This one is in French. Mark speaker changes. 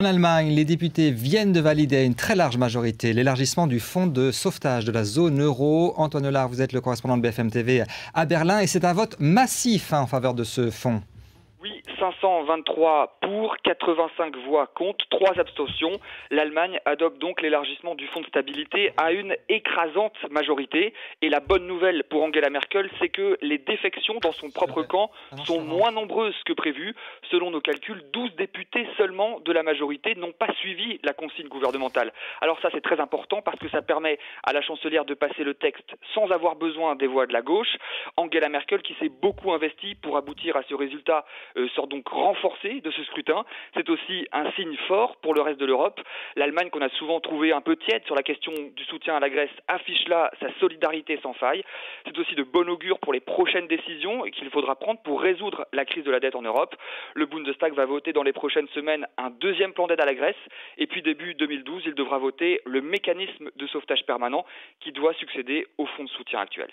Speaker 1: En Allemagne, les députés viennent de valider à une très large majorité l'élargissement du fonds de sauvetage de la zone euro. Antoine Hollard, vous êtes le correspondant de BFM TV à Berlin et c'est un vote massif en faveur de ce fonds.
Speaker 2: Oui, 523 pour, 85 voix contre, 3 abstentions. L'Allemagne adopte donc l'élargissement du fonds de stabilité à une écrasante majorité. Et la bonne nouvelle pour Angela Merkel, c'est que les défections dans son propre camp sont moins nombreuses que prévu. Selon nos calculs, 12 députés seulement de la majorité n'ont pas suivi la consigne gouvernementale. Alors ça, c'est très important parce que ça permet à la chancelière de passer le texte sans avoir besoin des voix de la gauche. Angela Merkel, qui s'est beaucoup investie pour aboutir à ce résultat, sort donc renforcée de ce scrutin. C'est aussi un signe fort pour le reste de l'Europe. L'Allemagne, qu'on a souvent trouvé un peu tiède sur la question du soutien à la Grèce, affiche là sa solidarité sans faille. C'est aussi de bon augure pour les prochaines décisions qu'il faudra prendre pour résoudre la crise de la dette en Europe. Le Bundestag va voter dans les prochaines semaines un deuxième plan d'aide à la Grèce. Et puis début 2012, il devra voter le mécanisme de sauvetage permanent qui doit succéder au fonds de soutien actuel.